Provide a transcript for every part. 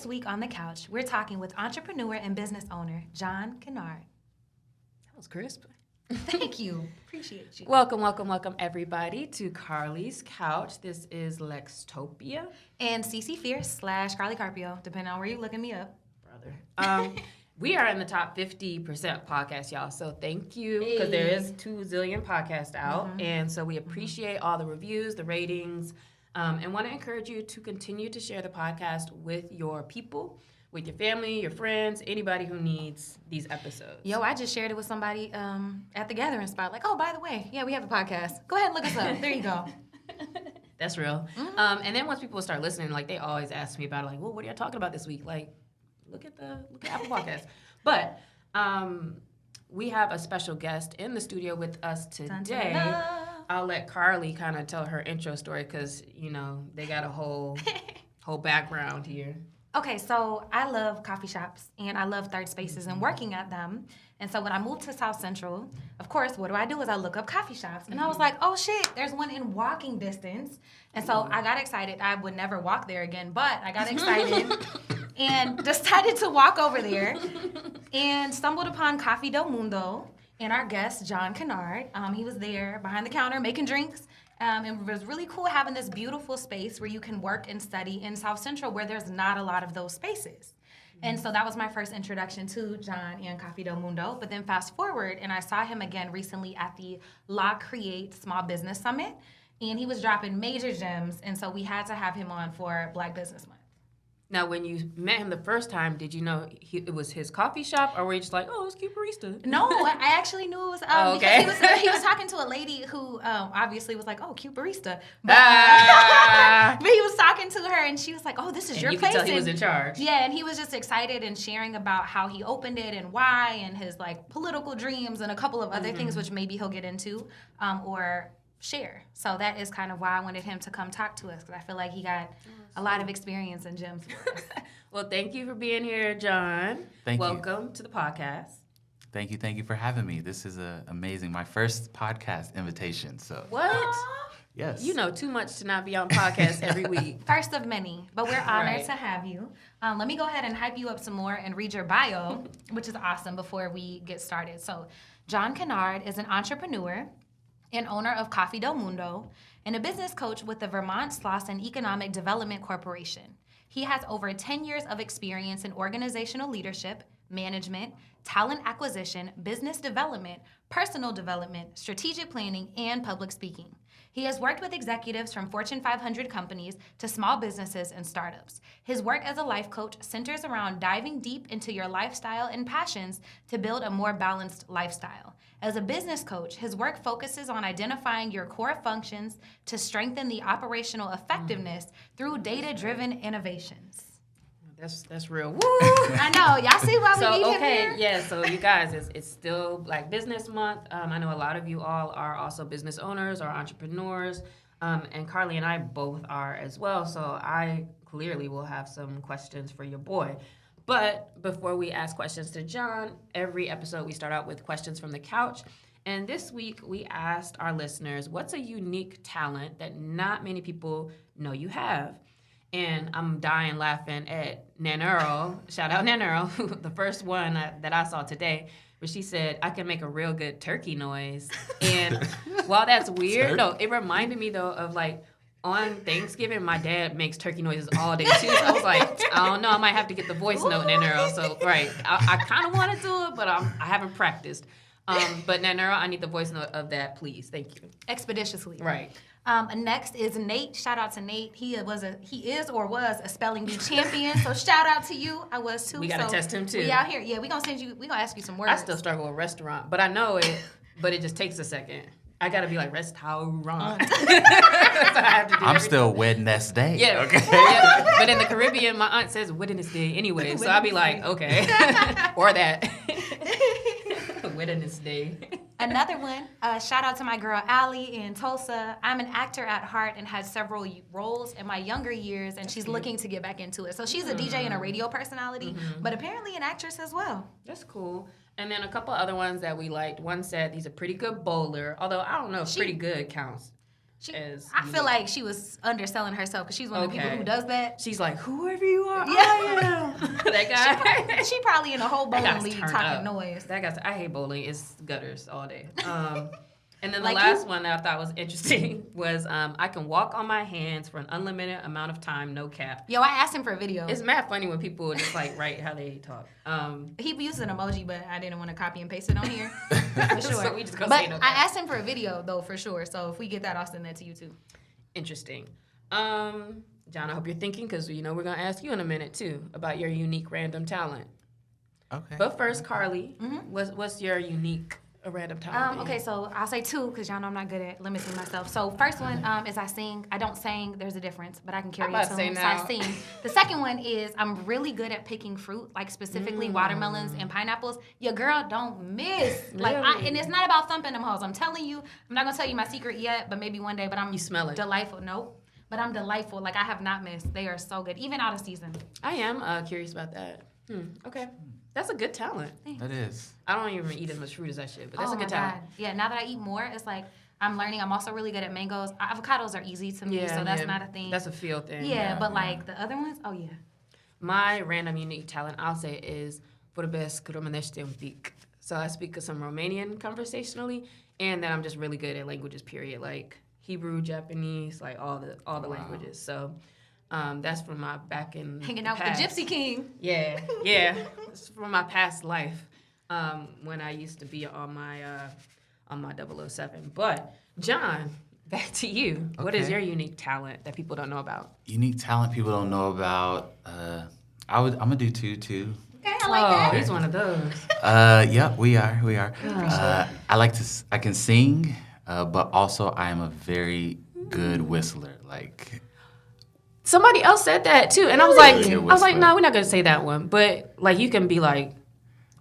week on the couch, we're talking with entrepreneur and business owner, Jon Kinnard. That was crisp. Thank you. Appreciate you. Welcome, everybody, to Carlie's Couch. This is Lextopia. And CC Fierce / Carlie Carpio, depending on where you're looking me up. Brother. We are in the top 50% podcast, y'all. So thank you, because there is 2 zillion podcasts out. Mm-hmm. And so we appreciate all the reviews, the ratings, and want to encourage you to continue to share the podcast with your people, with your family, your friends, anybody who needs these episodes. Yo, I just shared it with somebody at the gathering spot. Like, oh, by the way, yeah, we have a podcast. Go ahead and look us up. There you go. That's real. Mm-hmm. And then once people start listening, like, they always ask me about it. Like, well, what are you talking about this week? Like, look at Apple Podcasts. But we have a special guest in the studio with us today. I'll let Carlie kind of tell her intro story because, you know, they got a whole background here. Okay, so I love coffee shops and I love third spaces and working at them. And so when I moved to South Central, of course, what do is I look up coffee shops. And I was like, oh shit, there's one in walking distance. And so I got excited. I would never walk there again, but I got excited and decided to walk over there and stumbled upon Coffee del Mundo and our guest, Jon Kinnard. He was there behind the counter making drinks. And it was really cool having this beautiful space where you can work and study in South Central where there's not a lot of those spaces. And so that was my first introduction to Jon and Coffee del Mundo. But then fast forward, and I saw him again recently at the La Create Small Business Summit. And he was dropping major gems. And so we had to have him on for Black Business Month. Now, when you met him the first time, did you know it was his coffee shop, or were you just like, oh, it's cute barista? No, I actually knew it was because he was talking to a lady who obviously was like, oh, cute barista. But, but he was talking to her, and she was like, oh, this is your place. You could tell he was in charge. Yeah, and he was just excited and sharing about how he opened it and why, and his like political dreams and a couple of other things, which maybe he'll get into or share. So that is kind of why I wanted him to come talk to us, because I feel like he got a lot of experience and gems for us. Well, thank you for being here, Jon. Thank you. Welcome to the podcast. Thank you for having me. This is amazing. My first podcast invitation. So what? Aww. Yes. You know too much to not be on podcasts every week. First of many, but we're honored to have you. Let me go ahead and hype you up some more and read your bio, which is awesome, before we get started. So, Jon Kinnard is an entrepreneur and owner of Coffee del Mundo, and a business coach with the Vermont Slauson Economic Development Corporation. He has over 10 years of experience in organizational leadership, management, talent acquisition, business development, personal development, strategic planning, and public speaking. He has worked with executives from Fortune 500 companies to small businesses and startups. His work as a life coach centers around diving deep into your lifestyle and passions to build a more balanced lifestyle. As a business coach, his work focuses on identifying your core functions to strengthen the operational effectiveness through data-driven innovations. That's real. Woo! I know. Y'all see why we need him here? Yeah, so you guys, it's still Black Business Month. I know a lot of you all are also business owners or entrepreneurs, and Carlie and I both are as well, so I clearly will have some questions for your boy. But before we ask questions to Jon, every episode we start out with questions from the couch. And this week we asked our listeners, what's a unique talent that not many people know you have? And I'm dying laughing at Nanero. Shout out Nanero, the first one that I saw today, where she said, I can make a real good turkey noise. And while that's weird, no, it reminded me though of like, on Thanksgiving, my dad makes turkey noises all day too. So I was like, I don't know, I might have to get the voice note, Nanero. So right, I kind of want to do it, but I haven't practiced. But Nanero, I need the voice note of that, please. Thank you. Expeditiously. Right. Next is Nate. Shout out to Nate. He is a spelling bee champion. So shout out to you. I was too. We gotta test him too. We out here. Yeah, we gonna ask you some words. I still struggle with restaurant, but I know it. But it just takes a second. I gotta be like restaurant. So I have to do I'm still Wednesday. Yeah. Okay. Yeah. But in the Caribbean, my aunt says Wednesday anyway. So I'll be like, okay. Or that. Wednesday. Another one, shout out to my girl Allie in Tulsa. I'm an actor at heart and had several roles in my younger years, and she's looking to get back into it. So she's a DJ and a radio personality, but apparently an actress as well. That's cool. And then a couple other ones that we liked. One said he's a pretty good bowler, although I don't know if pretty good counts. I feel like she was underselling herself because she's one of the people who does that. She's like, whoever you are, Yeah. I am. That guy. She probably in a whole bowling league turned talking up. noise. That guy's, I hate bowling. It's gutters all day. And then the Like last one that I thought was interesting was I can walk on my hands for an unlimited amount of time, no cap. Yo, I asked him for a video. It's mad funny when people just like write how they talk. He used an emoji, but I didn't want to copy and paste it on here. For sure. So we just gonna but say no I cap. asked him for a video, though, for sure. So if we get that, I'll send that to you, too. Interesting. John, I hope you're thinking because we're gonna ask you in a minute too about your unique random talent. Okay. But first, Carlie, what's your unique random talent? Okay, so I'll say two because y'all know I'm not good at limiting myself. So first one is I sing. I don't sing. There's a difference, but I can carry I'm a about to say tune. So now. I sing. The second one is I'm really good at picking fruit, like specifically watermelons and pineapples. Your girl don't miss. And it's not about thumping them hoes. I'm telling you. I'm not gonna tell you my secret yet, but maybe one day. But I'm You smell it. delightful. Nope. But I'm delightful. Like I have not missed. They are so good, even out of season. I am curious about that. Okay, that's a good talent. That is. I don't even eat as much fruit as I should, but that's Oh a good my talent. God. Yeah, now that I eat more, it's like I'm learning. I'm also really good at mangoes. Avocados are easy to me, so that's not a thing. That's a feel thing. Yeah, but like the other ones, oh yeah. My random unique talent, I'll say, is vorbesc românește un pic. So I speak some Romanian conversationally, and then I'm just really good at languages. Period, like Hebrew, Japanese, like all the languages. So that's from my back in Hanging the out past. with the Gypsy King. Yeah. It's from my past life when I used to be on my 007. But John, back to you. What is Okay. your unique talent that people don't know about? Unique talent people don't know about. I'm gonna do two too. Okay, I like that. He's one of those. Yeah, we are. I can sing, but also I am a very good whistler. Like, Somebody else said that too, and I was Really? like, no, we're not gonna say that one. But like, you can be like,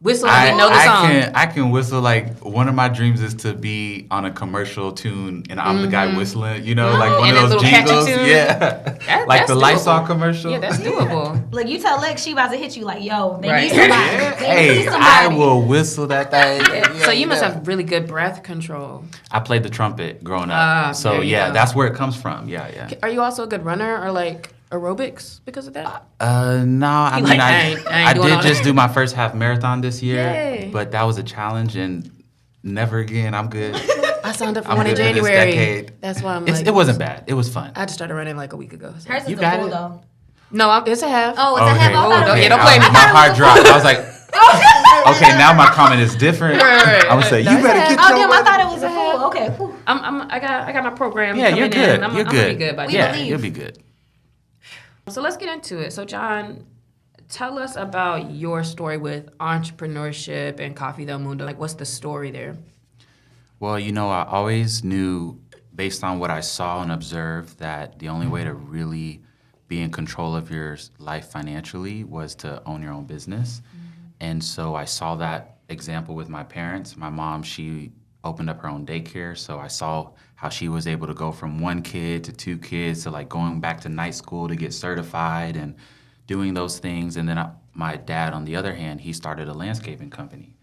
whistle and know the song. I can whistle. Like, one of my dreams is to be on a commercial tune, and I'm the guy whistling. Like one And of that those little catchy jingles. tune. Yeah, like that's the doable. Lysol commercial. Yeah, that's doable. Look, you tell Lex she about to hit you like, yo, they Right. need somebody. Yeah. They Hey, need somebody. I will whistle that thing. Yeah, So you must yeah. have really good breath control. I played the trumpet growing up, so there you yeah, go. that's where it comes from. Yeah. Are you also a good runner or like aerobics because of that? No, I Like, mean, I ain't I doing all did just that. do my first half marathon this year, Yay. but that was a challenge, and never again. I'm good. I signed up for I'm one in good for this January. decade. That's why I'm It's, like, it wasn't bad. It was fun. I just started running like a week ago. So. Hers is You a got full it. though. No, it's a half. Oh, it's a half. I thought it was- yeah, don't play me. My heart dropped. I was like, okay, now my comment is different. Right. I would say, you That's better half. get Oh your damn, I money. thought it was a full. Okay, whew. I got my program. Yeah, coming you're good. In. I'm You're gonna good. be good by We then. Yeah, believe. you'll be good. So let's get into it. So John, tell us about your story with entrepreneurship and Coffee del Mundo. Like, what's the story there? Well, I always knew, based on what I saw and observed, that the only way to really be in control of your life financially was to own your own business. And so I saw that example with my parents. My mom, she opened up her own daycare, so I saw how she was able to go from one kid to two kids to like going back to night school to get certified and doing those things. And then my dad, on the other hand, he started a landscaping company.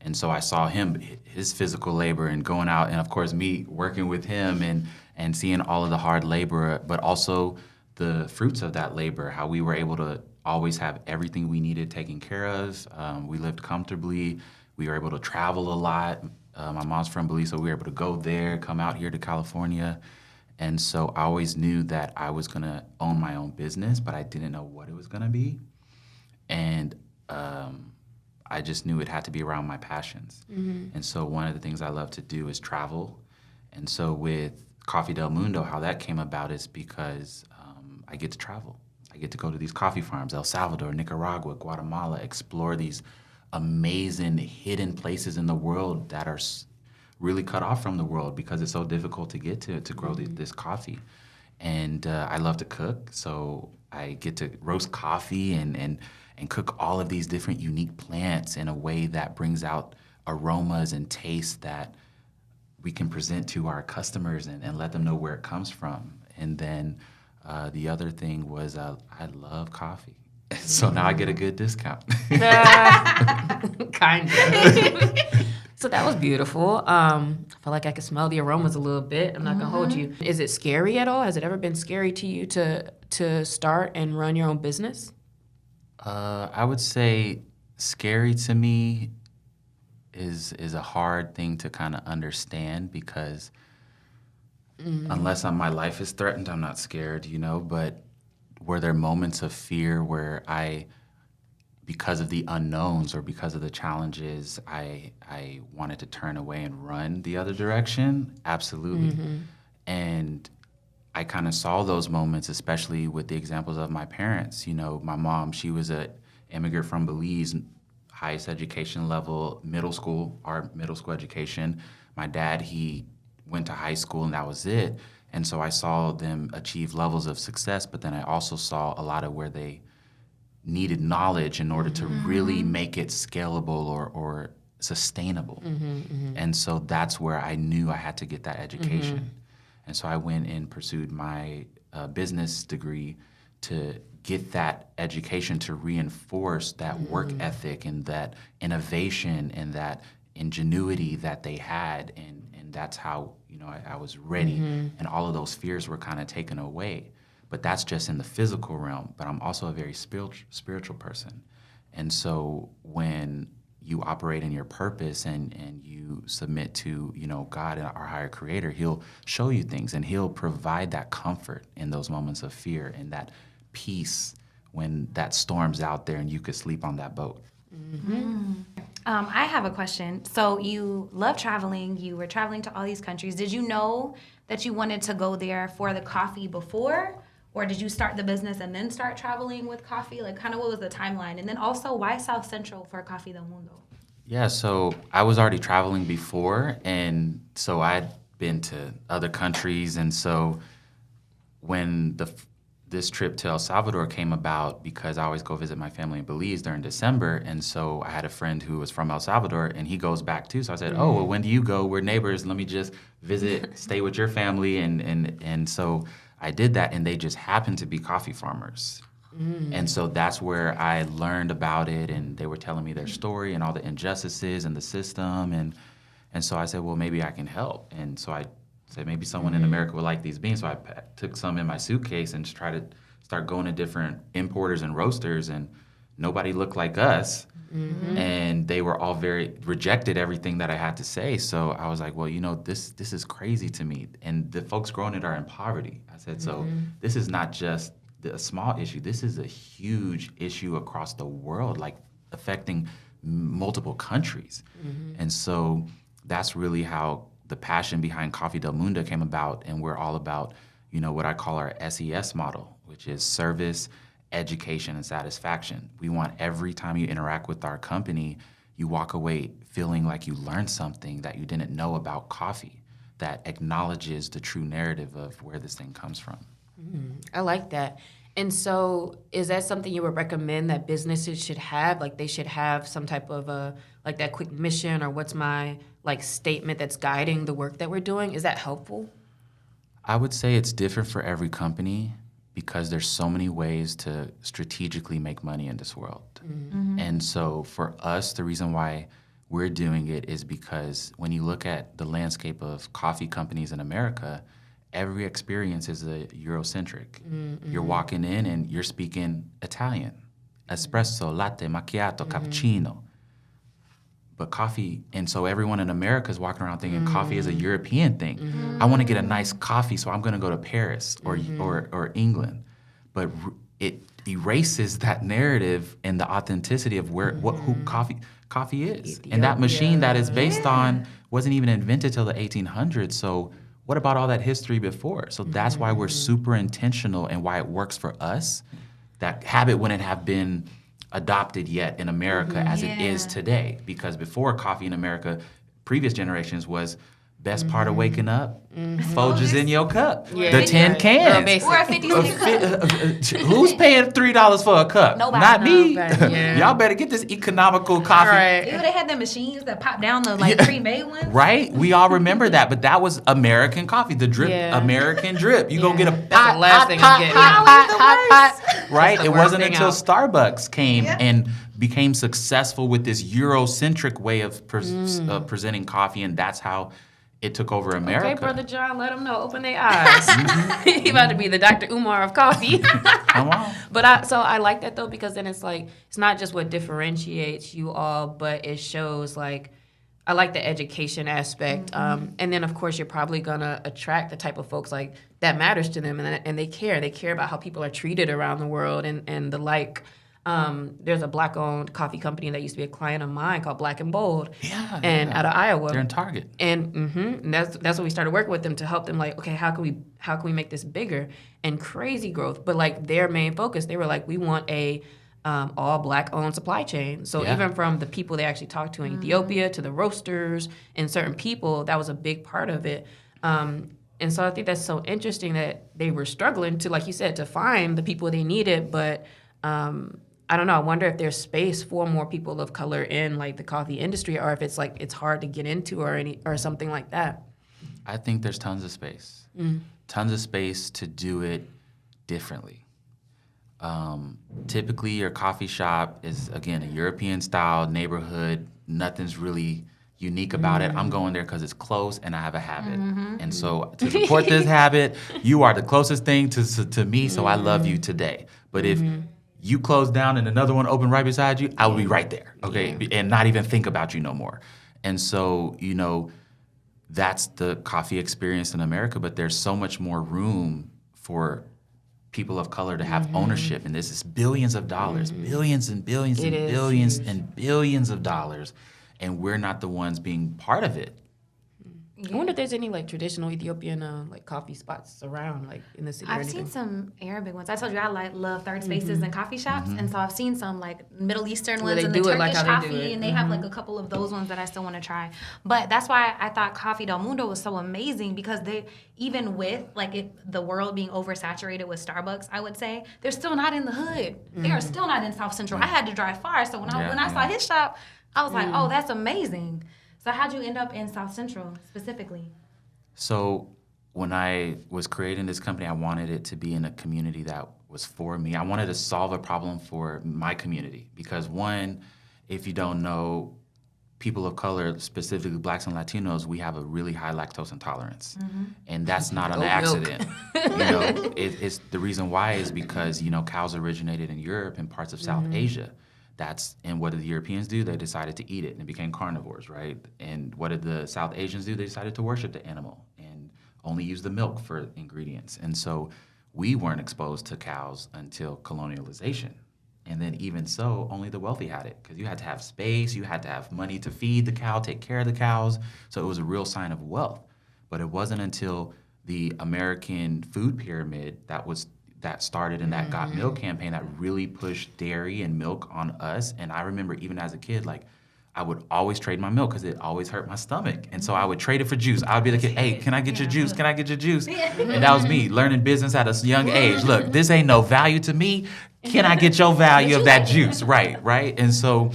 And so I saw his physical labor and going out, and of course me working with him and seeing all of the hard labor, but also the fruits of that labor, how we were able to always have everything we needed taken care of. We lived comfortably. We were able to travel a lot. My mom's from Belize, so we were able to go there, come out here to California. And so I always knew that I was gonna own my own business, but I didn't know what it was gonna be. And I just knew it had to be around my passions. And so one of the things I love to do is travel. And so with Coffee del Mundo, how that came about is because I get to travel. I get to go to these coffee farms, El Salvador, Nicaragua, Guatemala, explore these amazing hidden places in the world that are really cut off from the world because it's so difficult to get to grow this coffee. And I love to cook, so I get to roast coffee and cook all of these different unique plants in a way that brings out aromas and tastes that we can present to our customers and let them know where it comes from. And then the other thing was I love coffee. So now I get a good discount. Kind of. So that was beautiful. I feel like I could smell the aromas a little bit. I'm not gonna hold you. Is it scary at all? Has it ever been scary to you to start and run your own business? I would say scary to me is a hard thing to kind of understand because unless my life is threatened, I'm not scared, but were there moments of fear where because of the unknowns or because of the challenges, I wanted to turn away and run the other direction? Absolutely. And I kind of saw those moments, especially with the examples of my parents. My mom, she was an immigrant from Belize, highest education level, our middle school education. My dad, he went to high school and that was it. And so I saw them achieve levels of success, but then I also saw a lot of where they needed knowledge in order to really make it scalable or sustainable. And so that's where I knew I had to get that education. And so I went and pursued my business degree to get that education to reinforce that work ethic and that innovation and that ingenuity that they had. And that's how, I was ready. And all of those fears were kind of taken away. But that's just in the physical realm. But I'm also a very spiritual person. And so when you operate in your purpose and you submit to, God, our higher creator, he'll show you things and he'll provide that comfort in those moments of fear and that peace when that storm's out there and you could sleep on that boat. I have a question. So you love traveling. You were traveling to all these countries. Did you know that you wanted to go there for the coffee before? Or did you start the business and then start traveling with coffee? Like, kind of what was the timeline? And then also, why South Central for Coffee del Mundo? Yeah, so I was already traveling before, and so I'd been to other countries. And so when this trip to El Salvador came about, because I always go visit my family in Belize during December, and so I had a friend who was from El Salvador, and he goes back too. So I said, oh, well, when do you go? We're neighbors. Let me just visit, stay with your family. And so I did that, and they just happened to be coffee farmers. And so that's where I learned about it, and they were telling me their story and all the injustices in the system. And so I said, well, maybe I can help. And so I said, maybe someone in America would like these beans. So I took some in my suitcase and just tried to start going to different importers and roasters, and nobody looked like us. And they were all rejected everything that I had to say. So I was like, well, this is crazy to me. And the folks growing it are in poverty. I said, so this is not just a small issue. This is a huge issue across the world, like affecting multiple countries. And so that's really how the passion behind Coffee del Mundo came about. And we're all about, what I call our SES model, which is service, education, and satisfaction. We want every time you interact with our company, you walk away feeling like you learned something that you didn't know about coffee that acknowledges the true narrative of where this thing comes from. I like that. And so is that something you would recommend that businesses should have? Like they should have some type of that quick mission or what's my statement that's guiding the work that we're doing? Is that helpful? I would say it's different for every company because there's so many ways to strategically make money in this world. And so for us, the reason why we're doing it is because when you look at the landscape of coffee companies in America, every experience is a Eurocentric. You're walking in and you're speaking Italian. Espresso, latte, macchiato, cappuccino. But coffee, and so everyone in America is walking around thinking coffee is a European thing. I want to get a nice coffee, so I'm going to go to Paris or England. But it erases that narrative and the authenticity of who coffee is. Ethiopia. And that machine that is based on wasn't even invented till the 1800s. So what about all that history before? So that's why we're super intentional and why it works for us. That habit wouldn't have been adopted yet in America as it is today. Because before coffee in America, previous generations was best part of waking up, Folgers in your cup. The tin cans. Or a 50-cent cup. Who's paying $3 for a cup? Nobody. Not me. Nobody, Y'all better get this economical coffee. Right. Ew, they had the machines that pop down the pre-made ones. Right? We all remember that, but that was American coffee, the drip, American drip. You go get a That's the last thing I'm getting. hot. Right? It wasn't thing until out. Starbucks came and became successful with this Eurocentric way of presenting coffee, and that's how it took over America. Okay, Brother John, let them know. Open their eyes. He about to be the Dr. Umar of coffee. Come on. But I like that, though, because then it's like, it's not just what differentiates you all, but it shows, like, I like the education aspect. And then, of course, you're probably going to attract the type of folks, like, that matters to them, and they care. They care about how people are treated around the world and the like. There's a Black-owned coffee company that used to be a client of mine called Black and Bold, out of Iowa. They're in Target, and that's when we started working with them to help them, like, okay, how can we make this bigger, and crazy growth. But like their main focus, they were like, we want a all Black-owned supply chain. So even from the people they actually talked to in Ethiopia to the roasters and certain people, that was a big part of it. And so I think that's so interesting that they were struggling to, like you said, to find the people they needed, but I don't know. I wonder if there's space for more people of color in like the coffee industry, or if it's like it's hard to get into or something like that. I think there's tons of space. Tons of space to do it differently. Typically, your coffee shop is, again, a European-style neighborhood. Nothing's really unique about it. I'm going there because it's close and I have a habit. And so to support this habit, you are the closest thing to me, so I love you today. But if you close down and another one open right beside you, I will be right there, okay? And not even think about you no more. And so, you know, that's the coffee experience in America, but there's so much more room for people of color to have ownership. And this is billions of dollars, billions and billions and billions and billions of dollars. And we're not the ones being part of it. I wonder if there's any like traditional Ethiopian like coffee spots around like in the city. I've seen some Arabic ones. I told you I love third spaces and coffee shops, and so I've seen some like Middle Eastern ones and the Turkish coffee, and they have like a couple of those ones that I still want to try. But that's why I thought Coffee del Mundo was so amazing, because they, even with like the world being oversaturated with Starbucks, I would say they're still not in the hood. They are still not in South Central. I had to drive far, so when I saw his shop, I was like, oh, that's amazing. So how'd you end up in South Central specifically? So when I was creating this company, I wanted it to be in a community that was for me. I wanted to solve a problem for my community because, one, if you don't know, people of color, specifically Blacks and Latinos, we have a really high lactose intolerance. And that's not an accident. You know, it's the reason why is because, you know, cows originated in Europe and parts of South Asia. And what did the Europeans do? They decided to eat it and became carnivores, right? And what did the South Asians do? They decided to worship the animal and only use the milk for ingredients. And so we weren't exposed to cows until colonialization. And then even so, only the wealthy had it, because you had to have space, you had to have money to feed the cow, take care of the cows. So it was a real sign of wealth. But it wasn't until the American food pyramid that started in that Got Milk campaign that really pushed dairy and milk on us. And I remember even as a kid, like, I would always trade my milk because it always hurt my stomach. And so I would trade it for juice. I would be like, hey, can I get your juice? Can I get your juice? And that was me learning business at a young age. Look, this ain't no value to me. Can I get your value of that juice? Right. And so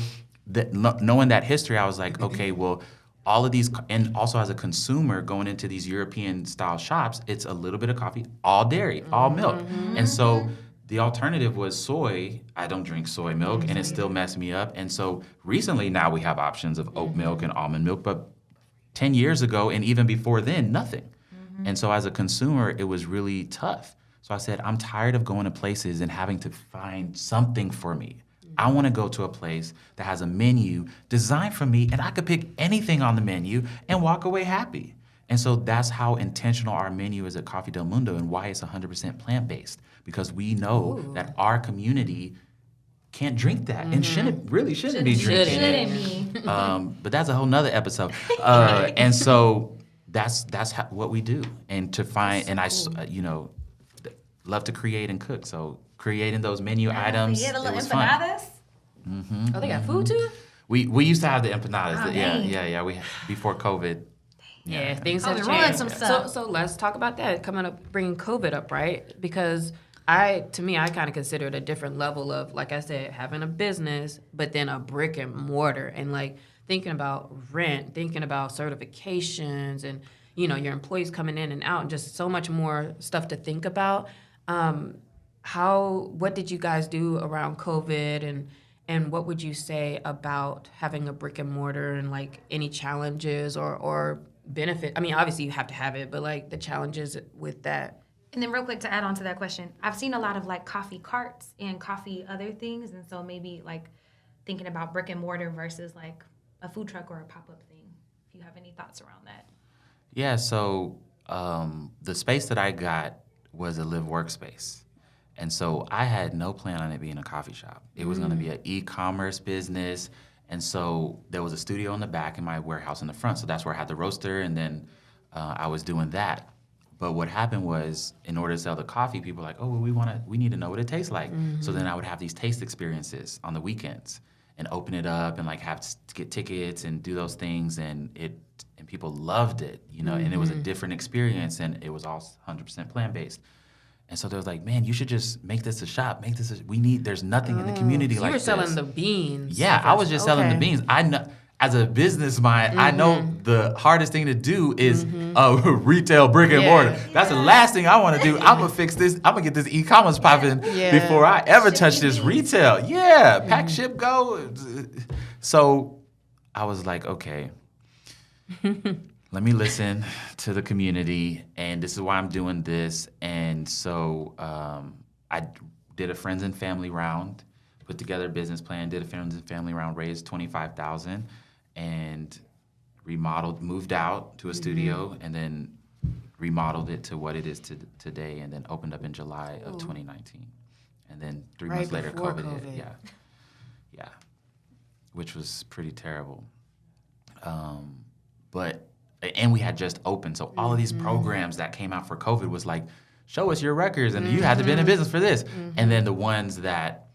knowing that history, I was like, okay, well, all of these, and also as a consumer going into these European style shops, it's a little bit of coffee, all dairy, all milk. And so the alternative was soy. I don't drink soy milk and it still messed me up. And so recently now we have options of oat milk and almond milk, but 10 years ago and even before then, nothing. And so as a consumer, it was really tough. So I said, I'm tired of going to places and having to find something for me. I want to go to a place that has a menu designed for me and I could pick anything on the menu and walk away happy. And so that's how intentional our menu is at Coffee del Mundo and why it's 100% plant-based, because we know that our community can't drink that and shouldn't be drinking it. But that's a whole nother episode. And so that's what we do. And to find, and I, you know, love to create and cook. So creating those menu items, Yeah, the little empanadas. empanadas. Oh, they got food too? We used to have the empanadas. Oh, Yeah. We before COVID. Yeah, things Oh, have we ruined changed. some stuff. So let's talk about that. Coming up, bringing COVID up, right? Because I kind of consider it a different level of, like I said, having a business, but then a brick and mortar, and like thinking about rent, thinking about certifications, and you know your employees coming in and out, and just so much more stuff to think about. What did you guys do around COVID, And what would you say about having a brick and mortar and like any challenges or benefit? I mean, obviously you have to have it, but like the challenges with that. And then real quick to add on to that question, I've seen a lot of like coffee carts and coffee other things. And so maybe like thinking about brick and mortar versus like a food truck or a pop-up thing, if you have any thoughts around that. Yeah, so the space that I got was a live workspace. And so I had no plan on it being a coffee shop. It was going to be an e-commerce business. And so there was a studio in the back and my warehouse in the front. So that's where I had the roaster, and then I was doing that. But what happened was, in order to sell the coffee, people were like, oh, well, we need to know what it tastes like. So then I would have these taste experiences on the weekends and open it up and like have to get tickets and do those things, and people loved it, you know, and it was a different experience, and it was all 100% plant-based. And so they was like, man, you should just make this a shop. There's nothing in the community like this. You were selling the beans. Yeah, I was just selling the beans. I know, as a business mind, I know the hardest thing to do is retail brick and mortar. That's the last thing I want to do. I'm gonna fix this. I'm gonna get this e-commerce popping before I ever touch this retail. Yeah, pack, ship, go. So I was like, okay, let me listen to the community, and this is why I'm doing this. And so I did a friends and family round, put together a business plan, did a friends and family round, raised $25,000, and moved out to a studio, and then remodeled it to what it is today, and then opened up in July of 2019. And then 3 months later, COVID hit. Yeah, which was pretty terrible. And we had just opened, so all of these programs that came out for COVID was like, show us your records, and you had to be in business for this. And then the ones that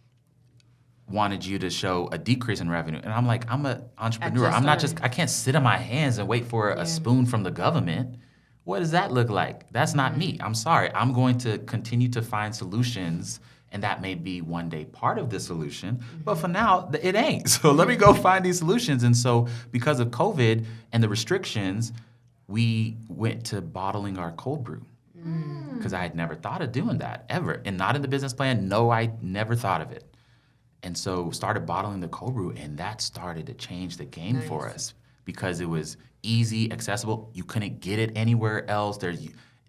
wanted you to show a decrease in revenue. And I'm like, I'm an entrepreneur. I can't sit on my hands and wait for a spoon from the government. What does that look like? That's not me. I'm sorry. I'm going to continue to find solutions, and that may be one day part of the solution, but for now, it ain't. So let me go find these solutions. And so because of COVID and the restrictions, we went to bottling our cold brew, because I had never thought of doing that ever. And not in the business plan. No, I never thought of it. And so started bottling the cold brew, and that started to change the game for us, because it was easy, accessible. You couldn't get it anywhere else.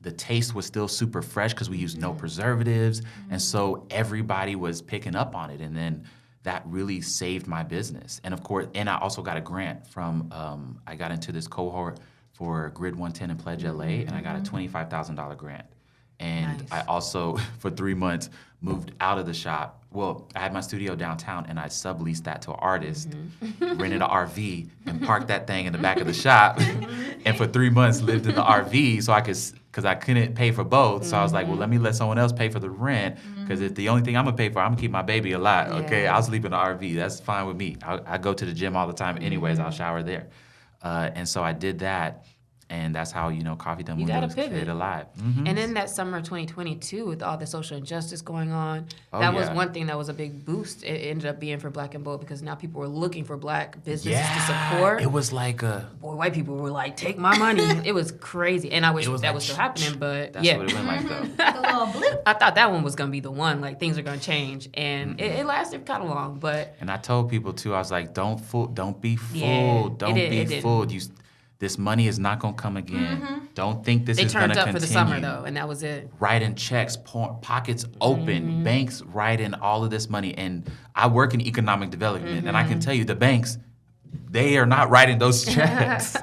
The taste was still super fresh because we used no preservatives. And so everybody was picking up on it. And then that really saved my business. And of course, and I also got a grant from, I got into this cohort for Grid 110 and Pledge LA, and I got a $25,000 grant. And I also, for 3 months, moved out of the shop. Well, I had my studio downtown, and I subleased that to an artist, rented an RV, and parked that thing in the back of the shop. And for 3 months, lived in the RV so I could, because I couldn't pay for both. So I was like, well, let me let someone else pay for the rent, because if the only thing I'm going to pay for, I'm going to keep my baby alive. Okay, I'll sleep in the RV. That's fine with me. I go to the gym all the time anyways. I'll shower there. And so I did that. And that's how, Coffee del Mundo was created alive. And in that summer of 2022, with all the social injustice going on, that was one thing that was a big boost. It ended up being for Black and Bold, because now people were looking for Black businesses to support. It was like white people were like, take my money. It was crazy. And I wish that was still happening, but that's what it went like, though. The little blip. I thought that one was going to be the one. Like, things are going to change. And it lasted kind of long, but... And I told people, too, I was like, don't be fooled. Don't be fooled. This money is not going to come again. Don't think this is going to continue. They turned up for the summer, though, and that was it. Writing checks, pockets open, banks writing all of this money. And I work in economic development, and I can tell you the banks, they are not writing those checks.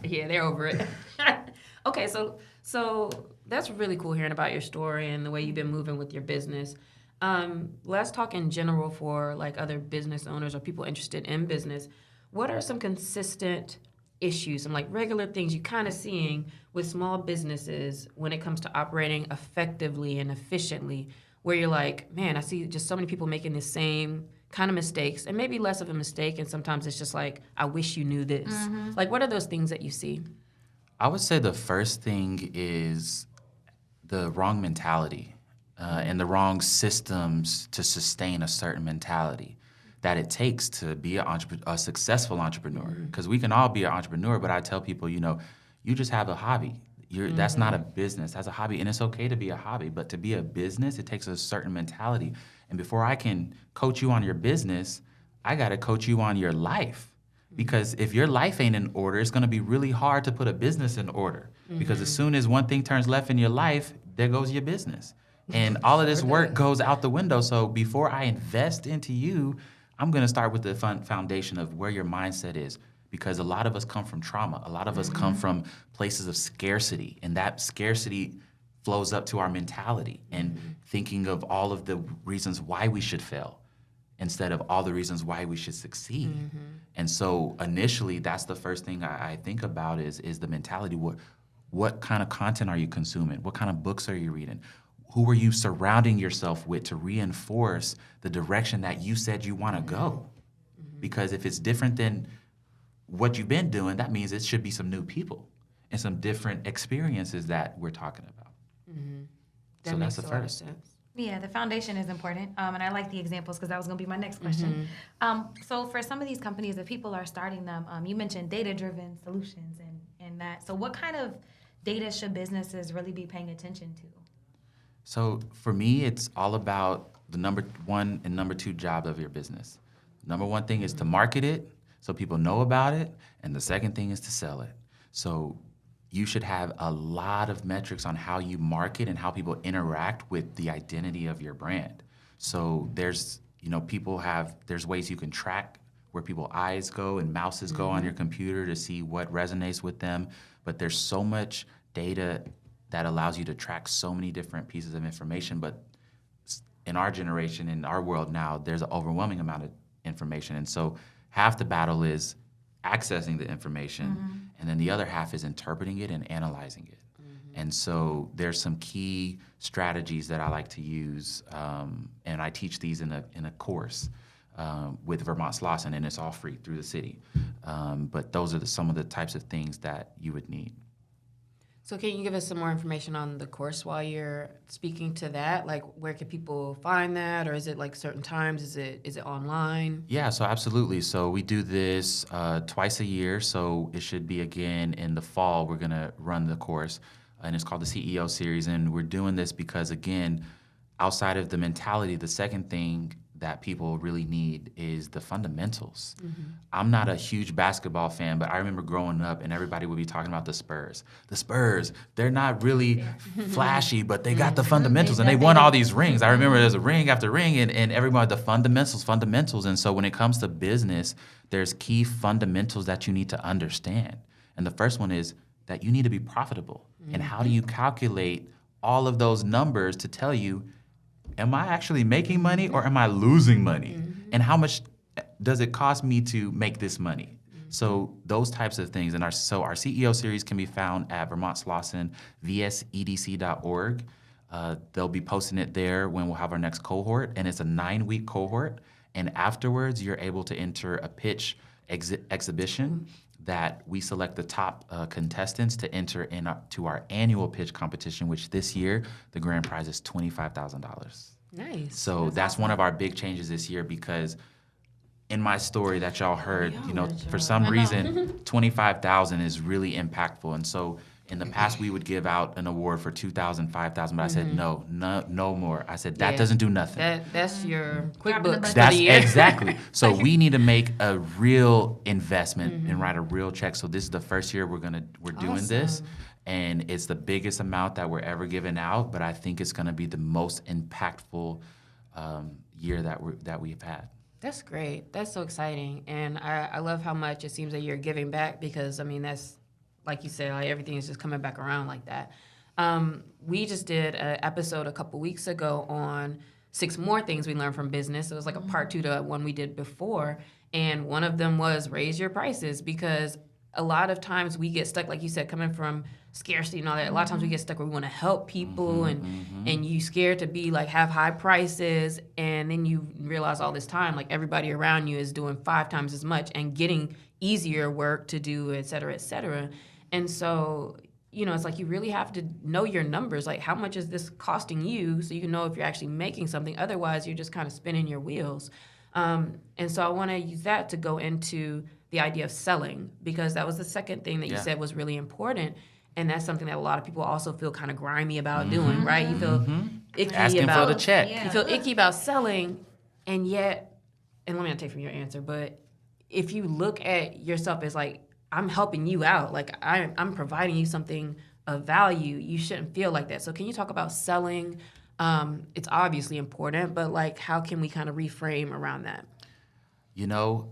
Yeah, they're over it. Okay, so that's really cool hearing about your story and the way you've been moving with your business. Let's talk in general for like other business owners or people interested in business. What are some consistent issues, some like regular things you're kind of seeing with small businesses when it comes to operating effectively and efficiently, where you're like, man, I see just so many people making the same kind of mistakes, and maybe less of a mistake, and sometimes it's just like, I wish you knew this. Like, what are those things that you see? I would say the first thing is the wrong mentality and the wrong systems to sustain a certain mentality that it takes to be a successful entrepreneur. Because we can all be an entrepreneur, but I tell people, you just have a hobby. That's not a business. That's a hobby, and it's okay to be a hobby. But to be a business, it takes a certain mentality. And before I can coach you on your business, I got to coach you on your life. Because if your life ain't in order, it's going to be really hard to put a business in order. Because as soon as one thing turns left in your life, there goes your business. And all of this work goes out the window. So before I invest into you, I'm going to start with the foundation of where your mindset is. Because a lot of us come from trauma. A lot of us come from places of scarcity. And that scarcity flows up to our mentality and thinking of all of the reasons why we should fail instead of all the reasons why we should succeed. And so initially, that's the first thing I think about is the mentality. What kind of content are you consuming? What kind of books are you reading? Who are you surrounding yourself with to reinforce the direction that you said you want to go? Because if it's different than what you've been doing, that means it should be some new people and some different experiences that we're talking about. So that's the first. Sense. Yeah, the foundation is important, and I like the examples because that was going to be my next question. So for some of these companies, if people are starting them, you mentioned data-driven solutions and that. So what kind of data should businesses really be paying attention to? So for me, it's all about the number one and number two job of your business. Number one thing is to market it so people know about it, and the second thing is to sell it. So you should have a lot of metrics on how you market and how people interact with the identity of your brand. So there's ways you can track where people's eyes go and mouses go on your computer to see what resonates with them. But there's so much data that allows you to track so many different pieces of information. But in our generation, in our world now, there's an overwhelming amount of information. And so half the battle is accessing the information, and then the other half is interpreting it and analyzing it. And so there's some key strategies that I like to use, and I teach these in a course with Vermont Slauson, and it's all free through the city. But those are some of the types of things that you would need. So can you give us some more information on the course while you're speaking to that? Like, where can people find that, or is it like certain times? Is it online? Yeah, so absolutely. So we do this twice a year. So it should be again in the fall. We're gonna run the course, and it's called the CEO series. And we're doing this because, again, outside of the mentality, the second thing that people really need is the fundamentals. I'm not a huge basketball fan, but I remember growing up and everybody would be talking about the Spurs. The Spurs, they're not really flashy, but they got the fundamentals and they won all these rings. I remember there's a ring after ring and everyone, the fundamentals. And so when it comes to business, there's key fundamentals that you need to understand. And the first one is that you need to be profitable. And how do you calculate all of those numbers to tell you, am I actually making money or am I losing money? And how much does it cost me to make this money? So those types of things. And our CEO series can be found at Vermont Slauson, vsedc.org. They'll be posting it there when we'll have our next cohort. And it's a 9-week cohort. And afterwards, you're able to enter a pitch exhibition that we select the top contestants to enter to our annual pitch competition, which this year, the grand prize is $25,000. Nice. So that's one of our big changes this year because in my story that y'all heard, for some reason, $25,000 is really impactful. And so in the past, we would give out an award for $2,000, $5,000, but I said, no more. I said, that doesn't do nothing. That's your QuickBooks. That's exactly. So we need to make a real investment and write a real check. So this is the first year we're doing this, and it's the biggest amount that we're ever giving out. But I think it's going to be the most impactful year that we've had. That's great. That's so exciting, and I love how much it seems that you're giving back because that's. Like you said, like everything is just coming back around like that. We just did an episode a couple weeks ago on 6 more things we learned from business. It was like a part 2 to one we did before. And one of them was raise your prices because a lot of times we get stuck, like you said, coming from scarcity and all that. A lot of times we get stuck where we want to help people and you scared to be like have high prices. And then you realize all this time, like everybody around you is doing 5 times as much and getting easier work to do, et cetera, et cetera. And so, it's like you really have to know your numbers. Like, how much is this costing you so you can know if you're actually making something. Otherwise, you're just kind of spinning your wheels. And so I want to use that to go into the idea of selling because that was the second thing that you said was really important. And that's something that a lot of people also feel kind of grimy about doing, right? You feel icky asking about for the check. You feel icky about selling, and yet and let me not take from your answer, but if you look at yourself as like, I'm helping you out, like I'm providing you something of value, you shouldn't feel like that. So can you talk about selling? It's obviously important, but like, how can we kind of reframe around that? You know,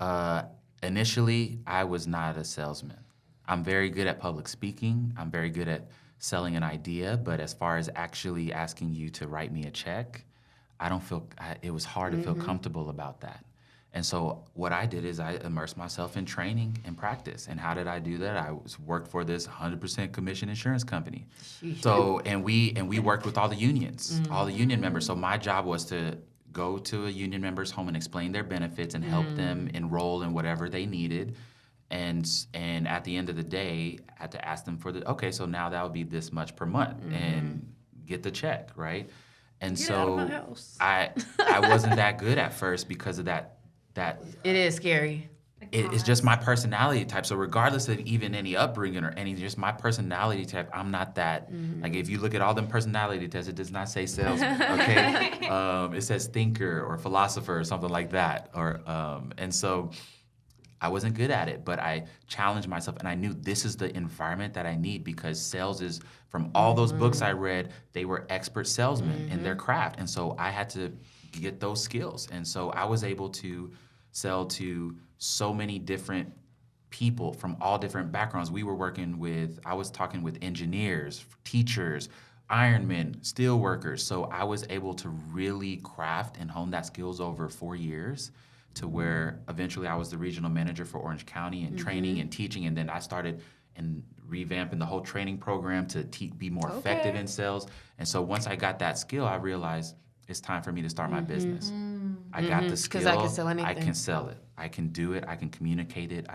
initially, I was not a salesman. I'm very good at public speaking. I'm very good at selling an idea, but as far as actually asking you to write me a check, it was hard to feel comfortable about that. And so what I did is I immersed myself in training and practice. And how did I do that? I worked for this 100% commission insurance company. So, and we worked with all the unions, all the union members. So my job was to go to a union member's home and explain their benefits and help them enroll in whatever they needed. And at the end of the day, I had to ask them okay, so now that would be this much per month and get the check, right? And Get so out of my house. I wasn't that good at first because of that. It is scary. It's just my personality type. So regardless of even any upbringing or any, just my personality type, I'm not that. Like if you look at all them personality tests, it does not say salesman, okay? It says thinker or philosopher or something like that. And so I wasn't good at it, but I challenged myself and I knew this is the environment that I need because sales is, from all those books I read, they were expert salesmen in their craft. And so I had to get those skills. And so I was able to sell to so many different people from all different backgrounds. I was talking with engineers, teachers, ironmen, steel workers. So I was able to really craft and hone that skills over 4 years to where eventually I was the regional manager for Orange County and training and teaching. And then I started revamping the whole training program to be more effective in sales. And so once I got that skill, I realized it's time for me to start my business. I got the skill. 'Cause I can sell anything. I can sell it. I can do it. I can communicate it.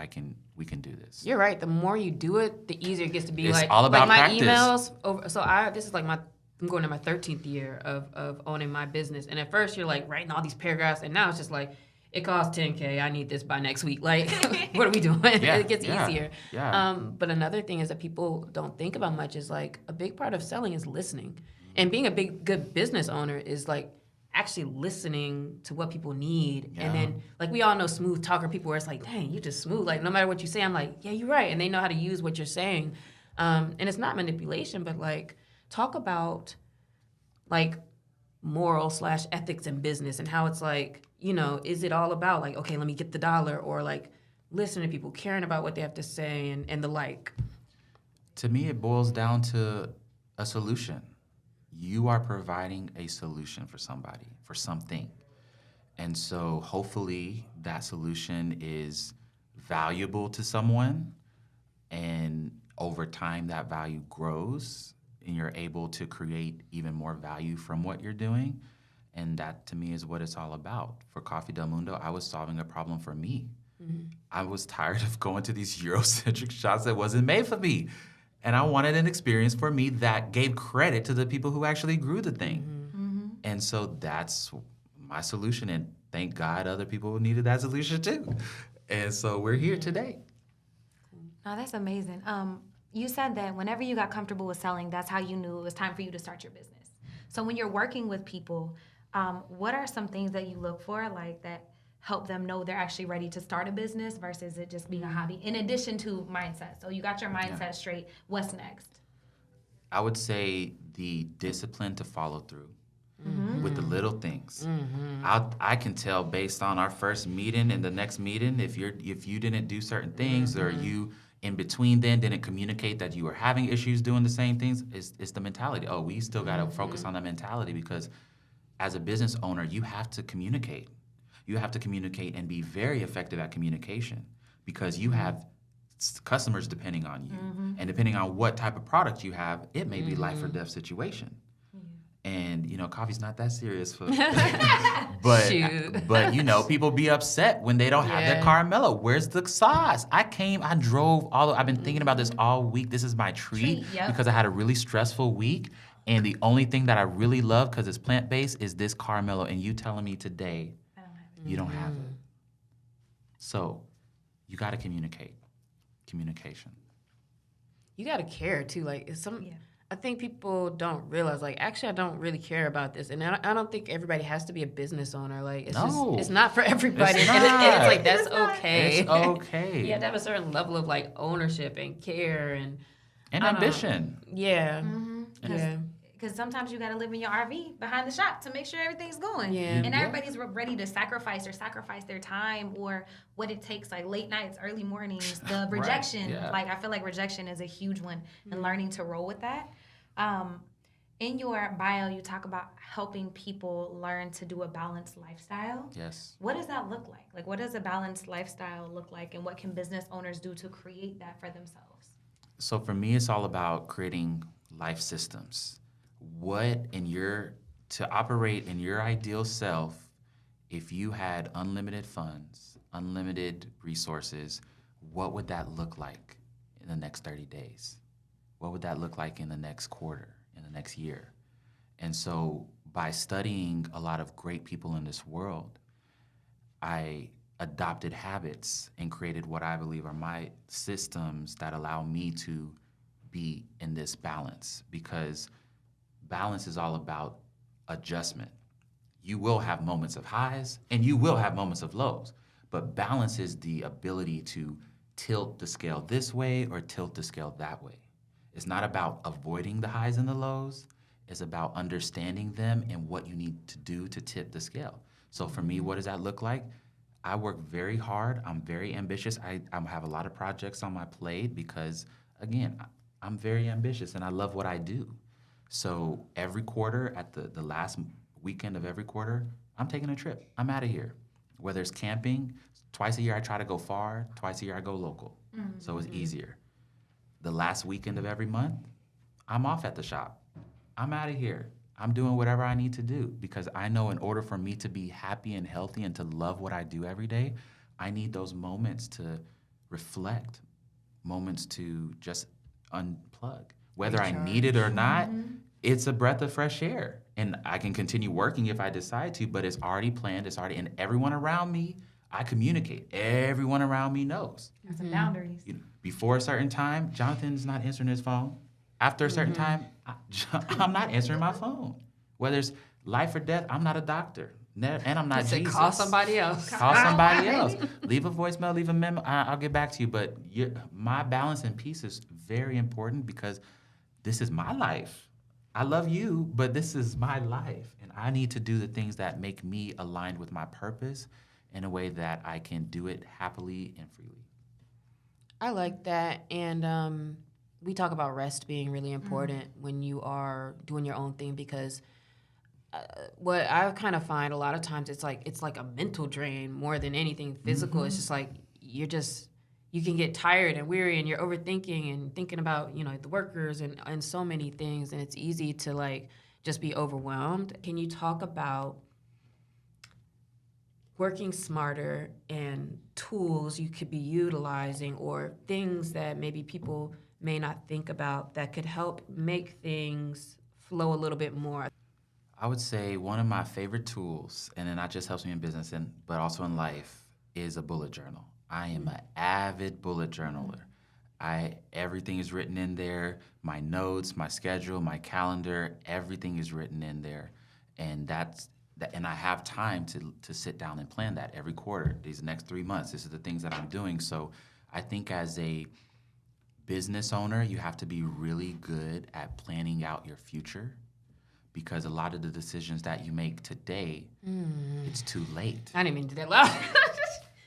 We can do this. You're right. The more you do it, the easier it gets to be. It's like all about my practice. emails. This is like I'm going to my 13th year of owning my business. And at first you're like writing all these paragraphs, and now it's just like, it costs $10K. I need this by next week. Like, what are we doing? Yeah, It gets yeah, easier. yeah. But another thing is that people don't think about much is like a big part of selling is listening, and being a good business owner is like actually listening to what people need. Yeah. And then, like, we all know smooth talker people where it's like, dang, you just smooth. Like, no matter what you say, I'm like, yeah, you're right. And they know how to use what you're saying. And it's not manipulation, but like, talk about like moral/ethics in business and how it's like, you know, is it all about like, okay, let me get the dollar, or like listen to people, caring about what they have to say and the like? To me, it boils down to a solution. You are providing a solution for somebody, for something. And so hopefully that solution is valuable to someone, and over time that value grows and you're able to create even more value from what you're doing. And that to me is what it's all about. For Coffee del Mundo, I was solving a problem for me. I was tired of going to these Eurocentric shops that wasn't made for me. And I wanted an experience for me that gave credit to the people who actually grew the thing. And so that's my solution. And thank God other people needed that solution too. And so we're here today. Oh, that's amazing. You said that whenever you got comfortable with selling, that's how you knew it was time for you to start your business. So when you're working with people, what are some things that you look for, like that help them know they're actually ready to start a business versus it just being a hobby, in addition to mindset? So you got your mindset straight. What's next? I would say the discipline to follow through with the little things. I can tell based on our first meeting and the next meeting if you didn't do certain things or you in between then didn't communicate that you were having issues doing the same things. It's the mentality. Oh, we still got to focus on the mentality, because as a business owner, you have to communicate. You have to communicate and be very effective at communication, because you have customers depending on you. And depending on what type of product you have, it may be life or death situation. And, you know, coffee's not that serious. But you know, people be upset when they don't have their caramelo. Where's the sauce? I've been thinking about this all week. This is my treat. Because I had a really stressful week. And the only thing that I really love, because it's plant-based, is this caramelo. And you telling me today you don't have it. So you got to communicate. Communication. You got to care too. Like I think people don't realize, like, actually, I don't really care about this, and I don't think everybody has to be a business owner. Like, it's just, it's not for everybody, It's and it's not. like that's okay. It's okay. You have to have a certain level of like ownership and care and ambition. Yeah, yeah. Because sometimes you got to live in your RV behind the shop to make sure everything's going. Yeah. And everybody's ready to sacrifice their time or what it takes, like late nights, early mornings, the rejection. Yeah. Like, I feel like rejection is a huge one and learning to roll with that. In your bio, you talk about helping people learn to do a balanced lifestyle. Yes. What does that look like? Like, what does a balanced lifestyle look like, and what can business owners do to create that for themselves? So for me, it's all about creating life systems. To operate in your ideal self, if you had unlimited funds, unlimited resources, what would that look like in the next 30 days? What would that look like in the next quarter, in the next year? And so by studying a lot of great people in this world, I adopted habits and created what I believe are my systems that allow me to be in this balance, because balance is all about adjustment. You will have moments of highs and you will have moments of lows, but balance is the ability to tilt the scale this way or tilt the scale that way. It's not about avoiding the highs and the lows. It's about understanding them and what you need to do to tip the scale. So for me, what does that look like? I work very hard. I'm very ambitious. I have a lot of projects on my plate because, again, I'm very ambitious and I love what I do. So every quarter, at the last weekend of every quarter, I'm taking a trip. I'm out of here. Whether it's camping, twice a year I try to go far, twice a year I go local. So it's easier. The last weekend of every month, I'm off at the shop. I'm out of here. I'm doing whatever I need to do because I know in order for me to be happy and healthy and to love what I do every day, I need those moments to reflect, moments to just unplug. Whether I need it or not, it's a breath of fresh air. And I can continue working if I decide to, but it's already planned, and everyone around me, I communicate. Everyone around me knows. That's some boundaries. Before a certain time, Jonathan's not answering his phone. After a certain time, I'm not answering my phone. Whether it's life or death, I'm not a doctor. And I'm not Jesus. Call somebody else. Call somebody else. Leave a voicemail, leave a memo. I'll get back to you. But my balance and peace is very important because this is my life. I love you, but this is my life. And I need to do the things that make me aligned with my purpose in a way that I can do it happily and freely. I like that. And we talk about rest being really important when you are doing your own thing because what I kind of find a lot of times it's like a mental drain more than anything physical. It's just like you can get tired and weary and you're overthinking and thinking about, the workers and so many things, and it's easy to like just be overwhelmed. Can you talk about working smarter and tools you could be utilizing or things that maybe people may not think about that could help make things flow a little bit more? I would say one of my favorite tools, and it not just helps me in business but also in life, is a bullet journal. I am an avid bullet journaler. Everything is written in there. My notes, my schedule, my calendar, everything is written in there. And and I have time to sit down and plan that every quarter. These next 3 months, this is the things that I'm doing. So I think as a business owner, you have to be really good at planning out your future because a lot of the decisions that you make today, it's too late. I didn't mean to do that loud.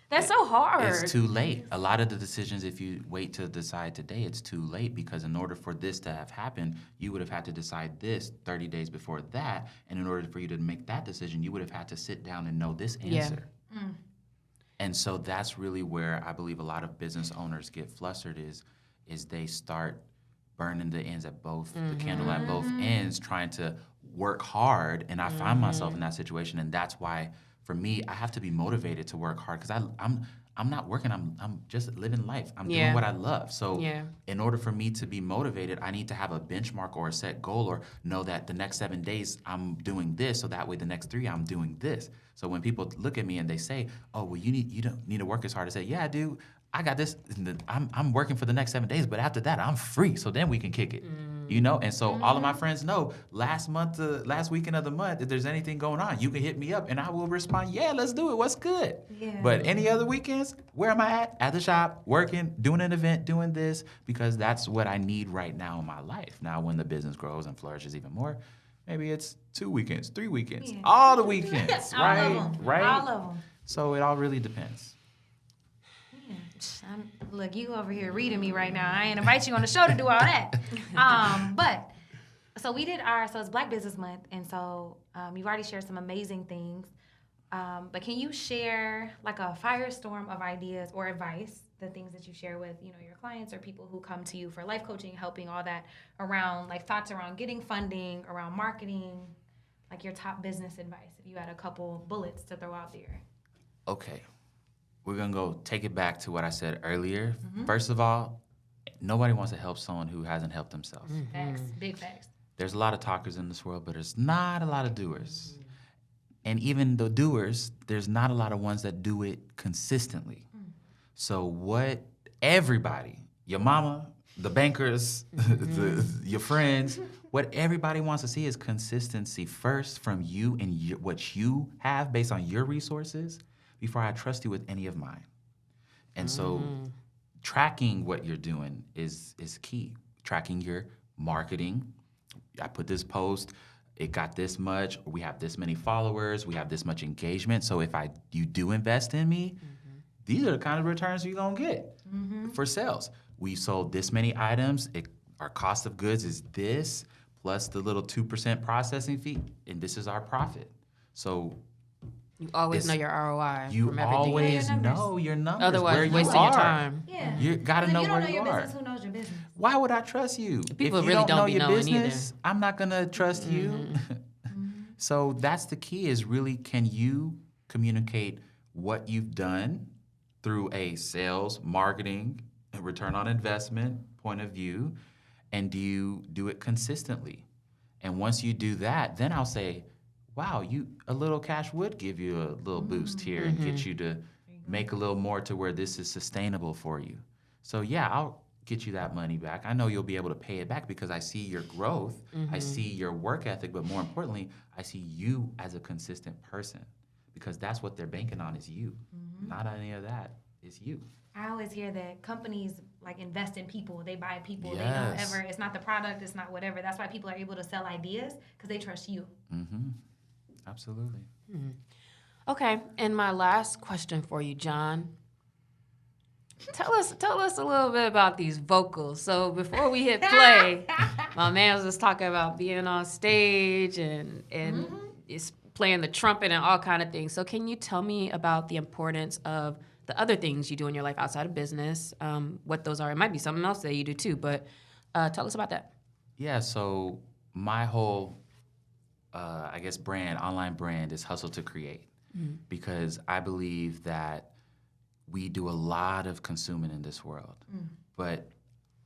That's so hard. It's too late. A lot of the decisions, if you wait to decide today, it's too late because in order for this to have happened, you would have had to decide this 30 days before that. And in order for you to make that decision, you would have had to sit down and know this answer. Yeah. And so that's really where I believe a lot of business owners get flustered is they start burning the ends at both, the candle at both ends, trying to work hard. And I find myself in that situation. And that's why, for me, I have to be motivated to work hard because I'm not working. I'm just living life. I'm doing what I love. So in order for me to be motivated, I need to have a benchmark or a set goal or know that the next 7 days I'm doing this, so that way the next 3 I'm doing this. So when people look at me and they say, "Oh, well, you don't need to work as hard," I say, "Yeah, I do. I got this. I'm working for the next 7 days, but after that, I'm free. So then we can kick it." You know, and so all of my friends know last weekend of the month, if there's anything going on, you can hit me up and I will respond, yeah, let's do it. What's good? Yeah. But any other weekends, where am I at? At the shop, working, doing an event, doing this, because that's what I need right now in my life. Now, when the business grows and flourishes even more, maybe it's 2 weekends, 3 weekends, all the weekends, All right? of them. Right? All of them. So it all really depends. Look, you over here reading me right now. I ain't invite you on the show to do all that. But so we did so it's Black Business Month, and so you've already shared some amazing things. But can you share like a firestorm of ideas or advice, the things that you share with, your clients or people who come to you for life coaching, helping, all that around like thoughts around getting funding, around marketing, like your top business advice, if you had a couple bullets to throw out there. Okay. We're going to go take it back to what I said earlier. First of all, nobody wants to help someone who hasn't helped themselves. Facts, big facts. There's a lot of talkers in this world, but there's not a lot of doers. And even the doers, there's not a lot of ones that do it consistently. So what everybody, your mama, the bankers, your friends, what everybody wants to see is consistency first from you and what you have based on your resources before I trust you with any of mine. And so tracking what you're doing is key. Tracking your marketing. I put this post, it got this much, we have this many followers, we have this much engagement. So if you do invest in me, these are the kind of returns you're gonna get for sales. We sold this many items, our cost of goods is this, plus the little 2% processing fee, and this is our profit. So you always know your ROI. You from everything always you do. know your numbers. Otherwise, where you're you wasting are. your time. Yeah. You gotta know where you your are. business, who knows your business? Why would I trust you? People if you really don't know be your knowing business, I'm not gonna trust you. So that's the key, is really, can you communicate what you've done through a sales, marketing, and return on investment point of view, and do you do it consistently? And once you do that, then I'll say, wow, a little cash would give you a little boost here and get you to make a little more to where this is sustainable for you. So yeah, I'll get you that money back. I know you'll be able to pay it back because I see your growth, I see your work ethic, but more importantly, I see you as a consistent person, because that's what they're banking on, is you. Not any of that, it's you. I always hear that companies like invest in people. They buy people. Yes. They don't ever, it's not the product, it's not whatever. That's why people are able to sell ideas, because they trust you. Absolutely. Okay, and my last question for you, Jon. Tell us a little bit about these vocals. So before we hit play, my man was just talking about being on stage and is playing the trumpet and all kind of things. So can you tell me about the importance of the other things you do in your life outside of business, what those are? It might be something else that you do too, but tell us about that. Yeah, so my whole, online brand is Hustle to Create, because I believe that we do a lot of consuming in this world, but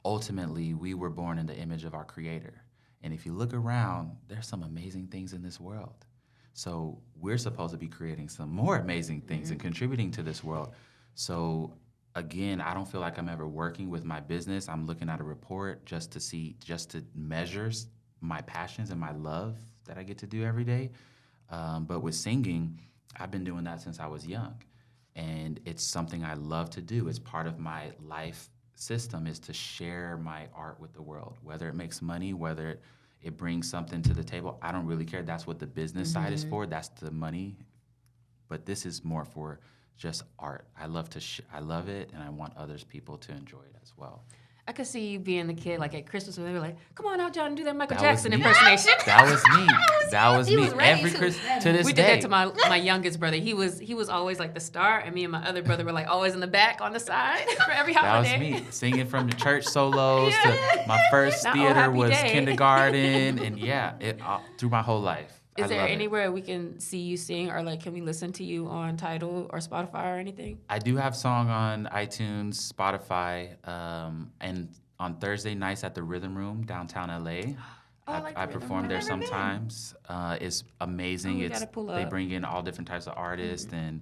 ultimately we were born in the image of our Creator. And if you look around, there's some amazing things in this world. So we're supposed to be creating some more amazing things and contributing to this world. So again, I don't feel like I'm ever working with my business. I'm looking at a report just to measure my passions and my love that I get to do every day. But with singing, I've been doing that since I was young. And it's something I love to do. It's part of my life system, is to share my art with the world, whether it makes money, whether it brings something to the table. I don't really care. That's what the business side is for. That's the money. But this is more for just art. I love I love it, and I want others people to enjoy it as well. I could see you being the kid like at Christmas when they were like, "Come on out, Jon, do that Michael That Jackson was me. impersonation." That was me. That was He me. was ready Every to. Christmas to this We day. did that to my youngest brother. He was always like the star, and me and my other brother were like always in the back on the side for every That holiday. was me, singing from the church solos to my first Not Oh theater Happy was Day. kindergarten, and through my whole life. Is I there love it. anywhere we can see you sing, or like can we listen to you on Tidal or Spotify or anything? I do have song on iTunes, Spotify, and on Thursday nights at the Rhythm Room downtown LA. I like the I Rhythm perform Room. there I've never been. sometimes. It's amazing. we gotta pull They up. bring in all different types of artists, and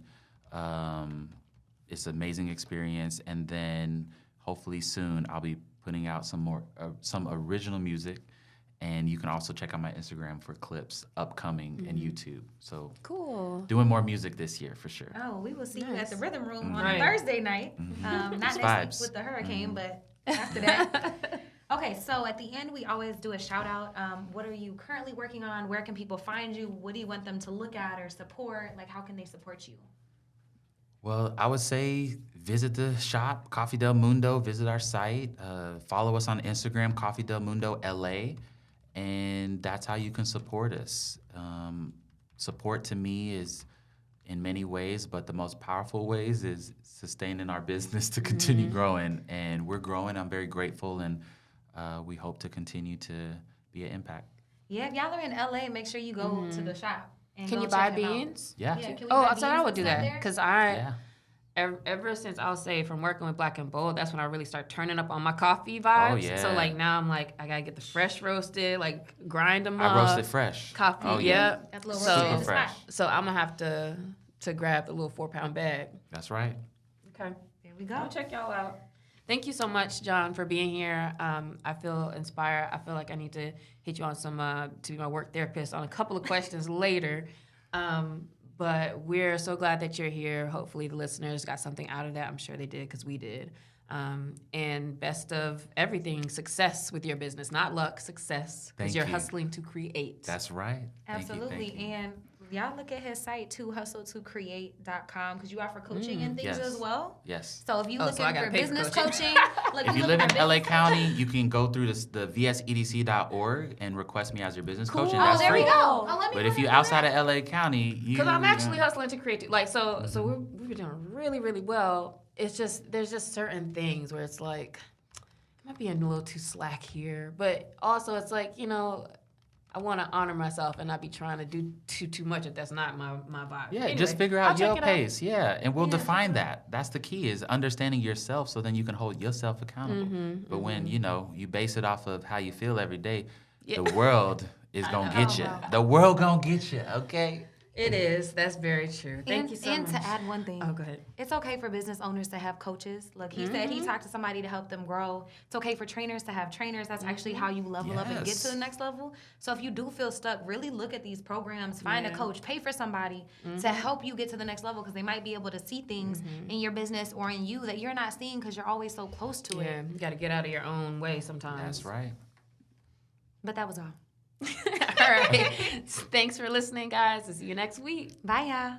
it's an amazing experience. And then hopefully soon I'll be putting out some original music. And you can also check out my Instagram for clips upcoming and YouTube. So Cool. doing more music this year for sure. Oh, we will see you at the Rhythm Room on Right. Thursday night. Not next Vibes. week with the hurricane, but after that. Okay, so at the end, we always do a shout out. What are you currently working on? Where can people find you? What do you want them to look at or support? Like, how can they support you? Well, I would say visit the shop, Coffee del Mundo, visit our site, follow us on Instagram, Coffee del Mundo LA, and that's how you can support us. Support to me is in many ways, but the most powerful ways is sustaining our business to continue growing, and we're growing. I'm very grateful, and we hope to continue to be an impact. Yeah, if y'all are in LA, make sure you go to the shop. And Can go you buy check 'em out. beans? Yeah. Yeah, can we Oh, buy I thought I beans would do and stuff that there? because Yeah. ever since I'll say from working with Black and Bold, that's when I really start turning up on my coffee vibes. Oh, yeah. So like now I'm like I gotta get the fresh roasted, like grind them up. I roast it fresh. Coffee, Oh, yeah. That's a little So- roasted in the Super fresh. spot. So I'm gonna have to grab the little 4-pound bag. That's right. Okay. There we go. I'll check y'all out. Thank you so much, Jon, for being here. I feel inspired. I feel like I need to hit you on some to be my work therapist on a couple of questions later. But we're so glad that you're here. Hopefully the listeners got something out of that. I'm sure they did because we did. And best of everything, success with your business. Not luck, success. Because Thank you're you. hustling to create. That's right. Thank you, Absolutely. thank you. And y'all look at his site too, hustle2create.com, because you offer coaching and things Yes. as well. Yes. So if you Oh, looking so I gotta for pay for business coaching. coaching, look, If you looking live for in LA business County, coaching- you can go through the vsedc.org and request me as your business coach, and Oh, that's there free. we go. Oh, let me But go if you ahead and outside do of LA County, you Because I'm actually know, hustling to create, like, so we've been doing really, really well. It's just, there's just certain things where it's like, I might be a little too slack here. But also it's like, you know, I want to honor myself and not be trying to do too much if that's not my vibe. yeah, Anyway, just figure I'll out your check it pace. Yeah, and we'll Yeah, for define sure. that. That's the key, is understanding yourself, so then you can hold yourself accountable. Mm-hmm, But when you base it off of how you feel every day, Yeah. the world is gonna get you. wow. The world gonna get you. Okay. It is. That's very true. Thank you so and much. to add one thing, Oh, go ahead. it's okay for business owners to have coaches. Like he said, he talked to somebody to help them grow. It's okay for trainers to have trainers. That's actually how you level up and get Yes. to the next level. So if you do feel stuck, really look at these programs, find a Yeah. coach, pay for somebody to help you get to the next level, because they might be able to see things in your business or in you that you're not seeing because you're always so close to Yeah, it. you got to get out of your own way sometimes. That's right. But that was all. All right. Thanks for listening, guys. I'll see you next week. Bye, y'all.